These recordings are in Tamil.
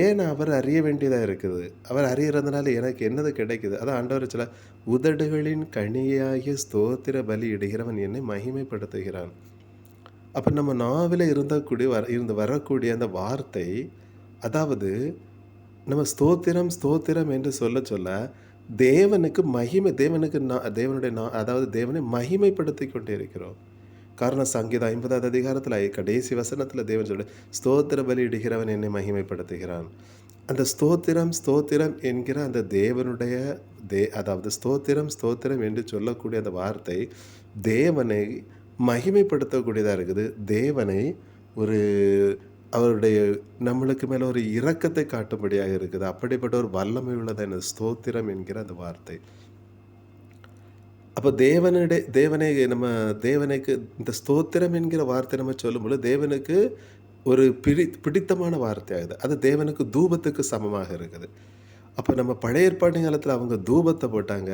ஏன் நான் அவரை அறிய வேண்டியதா இருக்குது? அவர் அறியறதுனால எனக்கு என்னது கிடைக்குது? அதான் ஆண்டவர் சில உதடுகளின் கனியாகிய ஸ்தோத்திர பலி இடுகிறவன் என்னை மகிமைப்படுத்துகிறான். அப்ப நம்ம நாவில இருந்து வரக்கூடிய அந்த வார்த்தை, அதாவது நம்ம ஸ்தோத்திரம், ஸ்தோத்திரம் என்று சொல்ல சொல்ல, தேவனுக்கு மகிமை தேவனுக்கு தேவனுடைய அதாவது தேவனை மகிமைப்படுத்திக் கொண்டே இருக்கிறோம். காரணம் சங்கீதம் 50வது அதிகாரத்தில கடைசி வசனத்தில தேவன் "ஸ்தோத்திர பலியிடுகிறவன் என்னை மகிமைப்படுத்துகிறான்." அந்த ஸ்தோத்திரம், ஸ்தோத்திரம் என்கிற அந்த தேவனுடைய அதாவது ஸ்தோத்திரம், ஸ்தோத்திரம் என்று சொல்லக்கூடிய அந்த வார்த்தை, தேவனை மகிமைப்படுத்தக்கூடியதா இருக்குது. தேவனை ஒரு அவருடைய நம்மளுக்கு மேல ஒரு இரக்கத்தை காட்டும்படியாக இருக்குது. அப்படிப்பட்ட ஒரு வல்லமை உள்ளதான ஸ்தோத்திரம் என்கிற அந்த வார்த்தை. அப்ப தேவனுக்கு இந்த ஸ்தோத்திரம் என்கிற வார்த்தை நம்ம சொல்லும்பொழுது, தேவனுக்கு ஒரு பிடித்தமான வார்த்தையாகுது. அது தேவனுக்கு தூபத்துக்கு சமமாக இருக்குது. அப்ப நம்ம பழைய ஏற்பாட்டு காலத்துல அவங்க தூபத்த போட்டாங்க.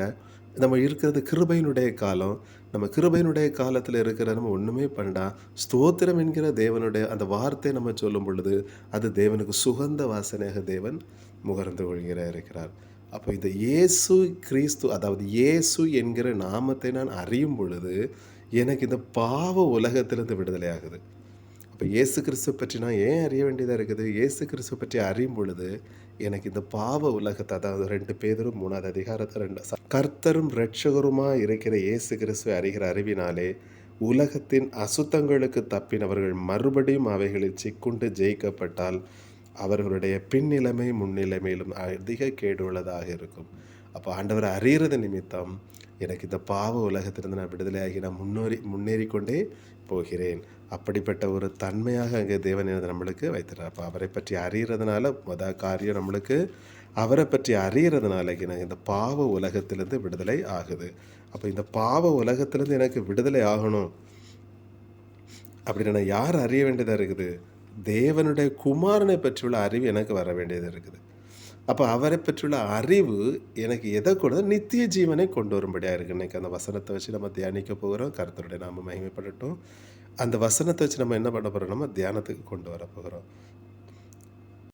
நம்ம இருக்கிறது கிருபையினுடைய காலம். நம்ம கிருபையினுடைய காலத்துல இருக்கிற நம்ம ஒண்ணுமே வேண்டாம். ஸ்தோத்திரம் என்கிற தேவனுடைய அந்த வார்த்தைய நம்ம சொல்லும் பொழுது, அது தேவனுக்கு சுகந்த வாசனையாக தேவன் முகர்ந்து இருக்கிறார். அப்ப இந்த இயேசு கிறிஸ்து, அதாவது இயேசு என்கிற நாமத்தை நான் அறியும் பொழுது, எனக்கு இந்த பாவ உலகத்திலிருந்து விடுதலை ஆகுது. அப்ப இயேசு கிறிஸ்துவ பற்றி நான் ஏன் அறிய வேண்டியதா இருக்குது? இயேசு கிறிஸ்துவ பற்றி அறியும் பொழுது, எனக்கு இந்த பாவ உலகத்த, அதாவது 2 பேதுரு 3வது அதிகாரத்துல கர்த்தரும் இரட்சகருமாய் இருக்கிற இயேசு கிறிஸ்துவை அறிகிற அறிவினாலே, உலகத்தின் அசுத்தங்களுக்கு தப்பினவர்கள் மறுபடியும் அவைகளில் சிக்குண்டு ஜெயிக்கப்பட்டால், அவர்களுடைய பின்னிலைமை முன்னிலைமையிலும் அதிக கேடுள்ளதாக இருக்கும். அப்ப ஆண்டவரை அறியறது நிமித்தம், எனக்கு இந்த பாவ உலகத்திலிருந்து நான் விடுதலையாகி நான் முன்னேறிக்கொண்டே போகிறேன். அப்படிப்பட்ட ஒரு தன்மையாக அங்கே தேவன் நம்மளுக்கு வைத்திருக்கிறார். அப்ப அவரை பற்றி அறியறதுனால காரியம் நம்மளுக்கு அவரை பற்றி அறியறதுனால எனக்கு இந்த பாவ உலகத்திலிருந்து விடுதலை ஆகுது. அப்ப இந்த பாவ உலகத்திலிருந்து எனக்கு விடுதலை ஆகணும் அப்படின்னு நான் யார் அறிய வேண்டியதா இருக்குது? தேவனுடைய குமாரனை பற்றியுள்ள அறிவு எனக்கு வர வேண்டியது இருக்குது. அப்ப அவரை பற்றியுள்ள அறிவு எனக்கு எதை கொண்டு நித்திய ஜீவனை கொண்டு வரும்படியா இருக்கு. இன்னைக்கு அந்த வசனத்தை வச்சு நம்ம தியானிக்க போகிறோம். கர்த்தருடைய நாமம் மகிமைப்படட்டும். அந்த வசனத்தை வச்சு நம்ம என்ன பண்ண போறோம்? நம்ம தியானத்துக்கு கொண்டு வர போகிறோம்.